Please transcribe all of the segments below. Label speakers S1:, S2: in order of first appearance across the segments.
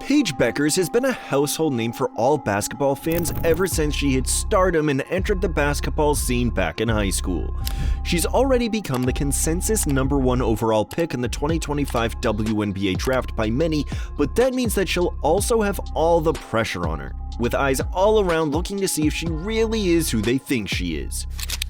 S1: Paige Bueckers has been a household name for all basketball fans ever since she hit stardom and entered the basketball scene back in high school. She's already become the consensus #1 overall pick in the 2025 WNBA draft by many, but that means that she'll also have all the pressure on her, with eyes all around looking to see if she really is who they think she is.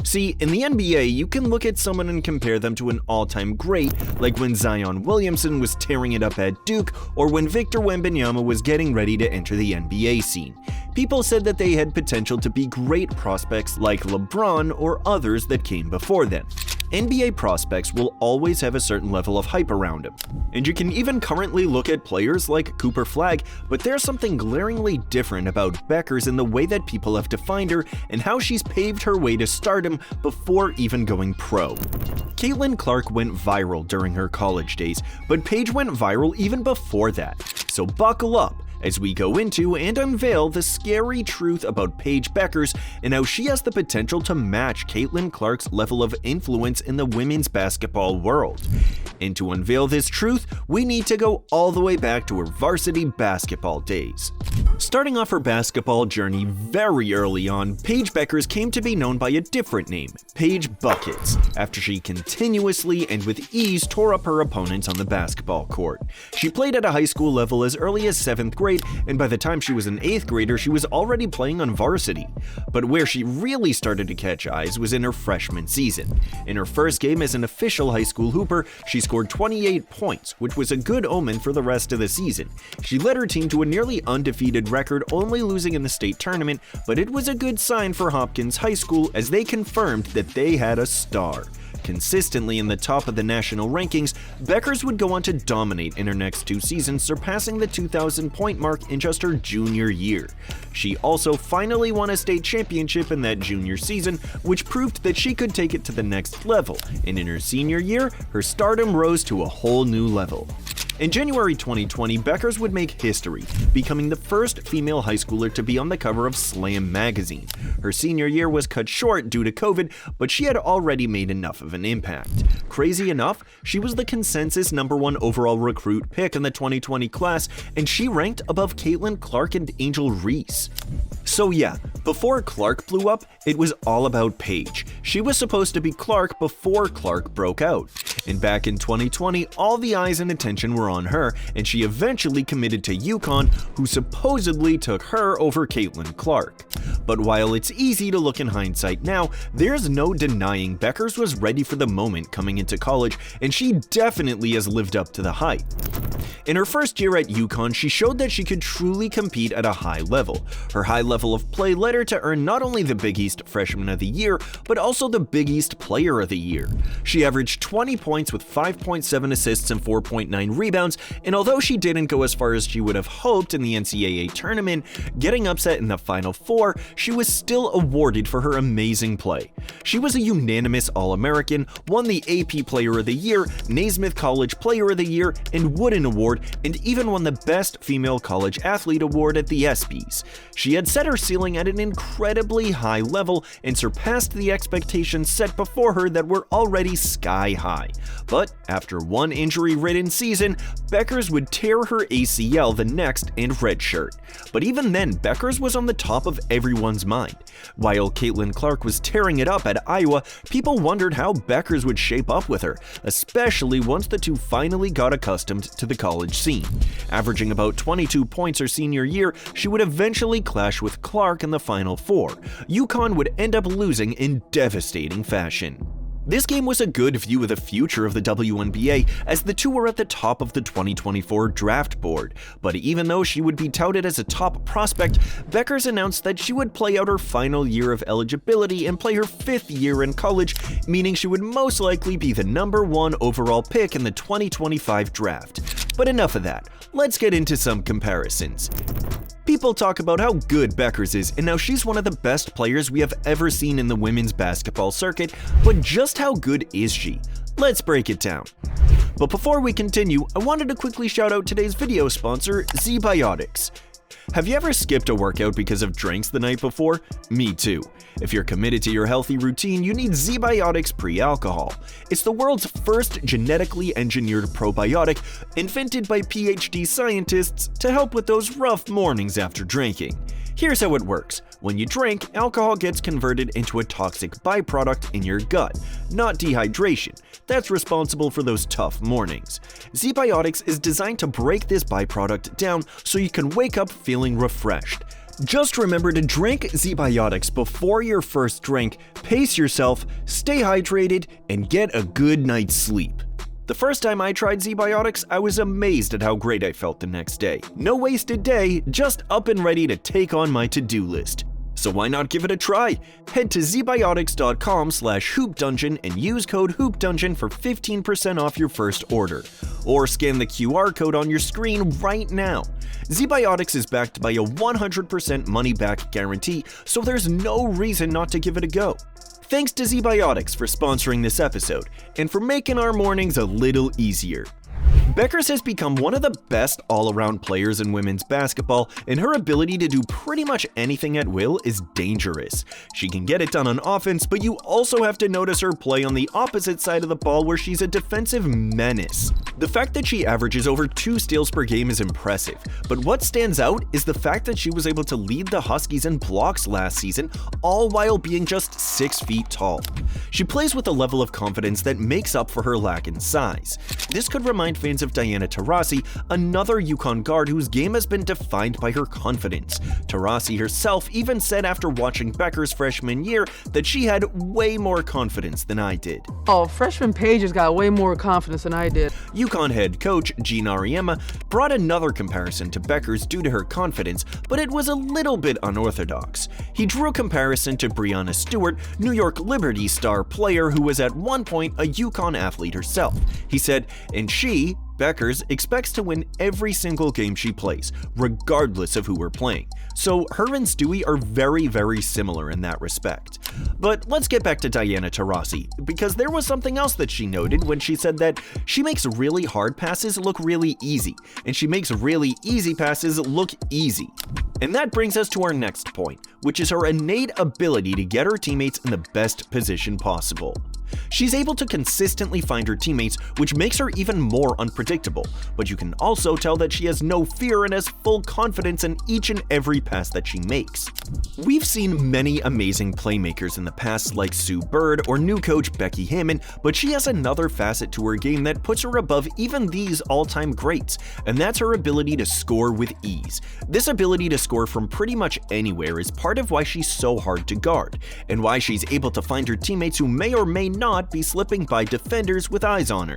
S1: See, in the NBA, you can look at someone and compare them to an all-time great, like when Zion Williamson was tearing it up at Duke, or when Victor Wembanyama was getting ready to enter the NBA scene. People said that they had potential to be great prospects like LeBron or others that came before them. NBA prospects will always have a certain level of hype around them, and you can even currently look at players like Cooper Flagg, but there's something glaringly different about Bueckers in the way that people have defined her and how she's paved her way to stardom before even going pro. Caitlin Clark went viral during her college days, but Paige went viral even before that, so buckle up as we go into and unveil the scary truth about Paige Bueckers and how she has the potential to match Caitlin Clark's level of influence in the women's basketball world. And to unveil this truth, we need to go all the way back to her varsity basketball days. Starting off her basketball journey very early on, Paige Bueckers came to be known by a different name, Paige Buckets, after she continuously and with ease tore up her opponents on the basketball court. She played at a high school level as early as 7th grade, and by the time she was an 8th grader, she was already playing on varsity. But where she really started to catch eyes was in her freshman season. In her first game as an official high school hooper, she scored 28 points, which was a good omen for the rest of the season. She led her team to a nearly undefeated record, only losing in the state tournament, but it was a good sign for Hopkins High School as they confirmed that they had a star. Consistently in the top of the national rankings, Bueckers would go on to dominate in her next 2 seasons, surpassing the 2,000-point mark in just her junior year. She also finally won a state championship in that junior season, which proved that she could take it to the next level, and in her senior year, her stardom rose to a whole new level. In January 2020, Bueckers would make history, becoming the first female high schooler to be on the cover of Slam magazine. Her senior year was cut short due to COVID, but she had already made enough of an impact. Crazy enough, she was the consensus #1 overall recruit pick in the 2020 class, and she ranked above Caitlin Clark and Angel Reese. So yeah, before Clark blew up, it was all about Paige. She was supposed to be Clark before Clark broke out. And back in 2020, all the eyes and attention were on her, and she eventually committed to UConn, who supposedly took her over Caitlin Clark. But while it's easy to look in hindsight now, there's no denying Bueckers was ready for the moment coming into college, and she definitely has lived up to the hype. In her first year at UConn, she showed that she could truly compete at a high level. Her high level of play led her to earn not only the Big East Freshman of the Year, but also the Big East Player of the Year. She averaged 20 points with 5.7 assists and 4.9 rebounds, and although she didn't go as far as she would have hoped in the NCAA tournament, getting upset in the Final Four, she was still awarded for her amazing play. She was a unanimous All-American, won the AP Player of the Year, Naismith College Player of the Year, and Wooden Award, and even won the Best Female College Athlete Award at the ESPYs. She had set her ceiling at an incredibly high level and surpassed the expectations set before her that were already sky high. But after one injury-ridden season, Bueckers would tear her ACL the next and redshirt. But even then, Bueckers was on the top of everyone's mind. While Caitlin Clark was tearing it up at Iowa, people wondered how Bueckers would shape up with her, especially once the two finally got accustomed to the college scene. Averaging about 22 points her senior year, she would eventually clash with Clark in the Final Four. UConn would end up losing in devastating fashion. This game was a good view of the future of the WNBA, as the two were at the top of the 2024 draft board. But even though she would be touted as a top prospect, Bueckers announced that she would play out her final year of eligibility and play her 5th year in college, meaning she would most likely be the #1 overall pick in the 2025 draft. But enough of that, let's get into some comparisons. People talk about how good Bueckers is and how she's one of the best players we have ever seen in the women's basketball circuit, but just how good is she? Let's break it down. But before we continue, I wanted to quickly shout out today's video sponsor, ZBiotics. Have you ever skipped a workout because of drinks the night before? Me too. If you're committed to your healthy routine, you need ZBiotics Pre-Alcohol. It's the world's first genetically engineered probiotic, invented by PhD scientists to help with those rough mornings after drinking. Here's how it works. When you drink, alcohol gets converted into a toxic byproduct in your gut, not dehydration. That's responsible for those tough mornings. ZBiotics is designed to break this byproduct down so you can wake up feeling refreshed. Just remember to drink ZBiotics before your first drink, pace yourself, stay hydrated, and get a good night's sleep. The first time I tried ZBiotics, I was amazed at how great I felt the next day. No wasted day, just up and ready to take on my to-do list. So why not give it a try? Head to zbiotics.com/hoopdungeon and use code hoopdungeon for 15% off your first order. Or scan the QR code on your screen right now. ZBiotics is backed by a 100% money-back guarantee, so there's no reason not to give it a go. Thanks to ZBiotics for sponsoring this episode, and for making our mornings a little easier. Bueckers has become one of the best all-around players in women's basketball, and her ability to do pretty much anything at will is dangerous. She can get it done on offense, but you also have to notice her play on the opposite side of the ball where she's a defensive menace. The fact that she averages over 2 steals per game is impressive, but what stands out is the fact that she was able to lead the Huskies in blocks last season, all while being just 6 feet tall. She plays with a level of confidence that makes up for her lack in size. This could remind fans of Diana Taurasi, another UConn guard whose game has been defined by her confidence. Taurasi herself even said after watching Bueckers' freshman year that she had way more confidence than I did.
S2: Oh, freshman Paige has got way more confidence than I did.
S1: UConn head coach Gene Auriemma brought another comparison to Bueckers due to her confidence, but it was a little bit unorthodox. He drew a comparison to Breanna Stewart, New York Liberty star player who was at one point a UConn athlete herself. He said, and she, Bueckers, expects to win every single game she plays, regardless of who we're playing. So her and Stewie are very, very similar in that respect. But let's get back to Diana Taurasi, because there was something else that she noted when she said that she makes really hard passes look really easy, and she makes really easy passes look easy. And that brings us to our next point, which is her innate ability to get her teammates in the best position possible. She's able to consistently find her teammates, which makes her even more unpredictable, but you can also tell that she has no fear and has full confidence in each and every pass that she makes. We've seen many amazing playmakers in the past like Sue Bird or new coach Becky Hammon, but she has another facet to her game that puts her above even these all-time greats, and that's her ability to score with ease. This ability to score from pretty much anywhere is part of why she's so hard to guard, and why she's able to find her teammates who may or may not be slipping by defenders with eyes on her.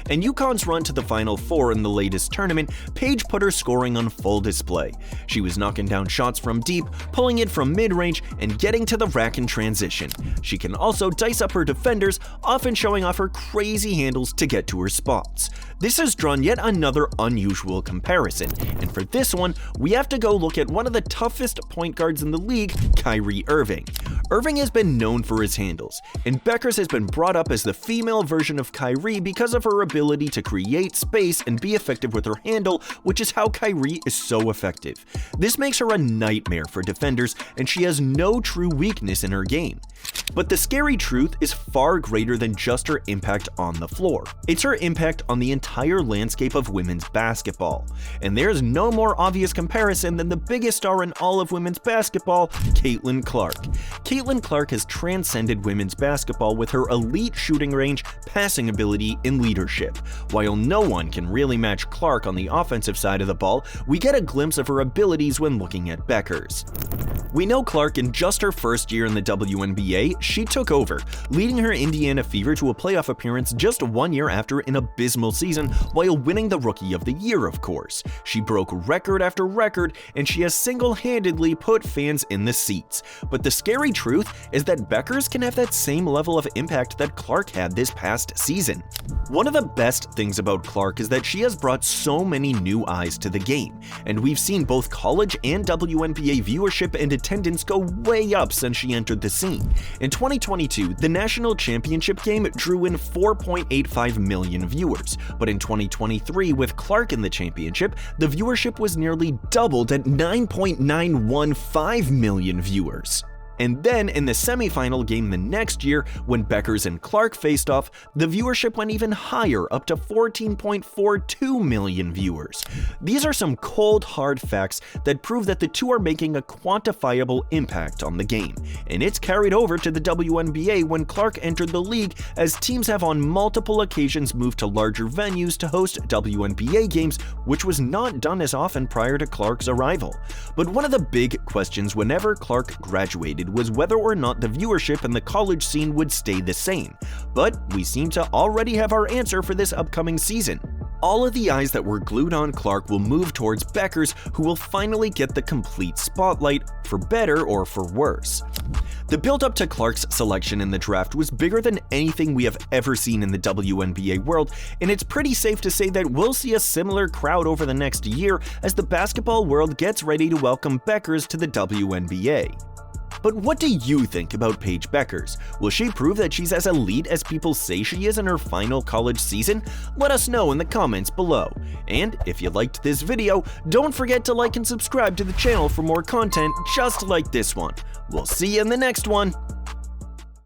S1: And UConn's run to the Final Four in the latest tournament, Paige put her scoring on full display. She was knocking down shots from deep, pulling it from mid-range, and getting to the rack in transition. She can also dice up her defenders, often showing off her crazy handles to get to her spots. This has drawn yet another unusual comparison, and for this one, we have to go look at one of the toughest point guards in the league, Kyrie Irving. Irving has been known for his handles, and Bueckers has been brought up as the female version of Kyrie because of her ability to create space and be effective with her handle, which is how Kyrie is so effective. This makes her a nightmare for defenders, and she has no true weakness in her game. But the scary truth is far greater than just her impact on the floor. It's her impact on the entire landscape of women's basketball. And there's no more obvious comparison than the biggest star in all of women's basketball, Caitlin Clark. Caitlin Clark has transcended women's basketball with her elite shooting range, passing ability, and leadership. While no one can really match Clark on the offensive side of the ball, we get a glimpse of her abilities when looking at Bueckers. We know Clark in just her first year in the WNBA, she took over, leading her Indiana Fever to a playoff appearance just 1 year after an abysmal season, while winning the Rookie of the Year, of course. She broke record after record, and she has single-handedly put fans in the seats. But the scary truth is that Bueckers can have that same level of impact that Clark had this past season. One of the best things about Clark is that she has brought so many new eyes to the game, and we've seen both college and WNBA viewership and attendance go way up since she entered the scene. In 2022, the national championship game drew in 4.85 million viewers, but in 2023, with Clark in the championship, the viewership was nearly doubled at 9.915 million viewers. And then in the semifinal game the next year, when Bueckers and Clark faced off, the viewership went even higher, up to 14.42 million viewers. These are some cold, hard facts that prove that the two are making a quantifiable impact on the game, and it's carried over to the WNBA when Clark entered the league, as teams have on multiple occasions moved to larger venues to host WNBA games, which was not done as often prior to Clark's arrival. But one of the big questions whenever Clark graduated was whether or not the viewership in the college scene would stay the same, but we seem to already have our answer for this upcoming season. All of the eyes that were glued on Clark will move towards Bueckers, who will finally get the complete spotlight, for better or for worse. The build-up to Clark's selection in the draft was bigger than anything we have ever seen in the WNBA world, and it's pretty safe to say that we'll see a similar crowd over the next year as the basketball world gets ready to welcome Bueckers to the WNBA. But what do you think about Paige Bueckers? Will she prove that she's as elite as people say she is in her final college season? Let us know in the comments below. And if you liked this video, don't forget to like and subscribe to the channel for more content just like this one. We'll see you in the next one.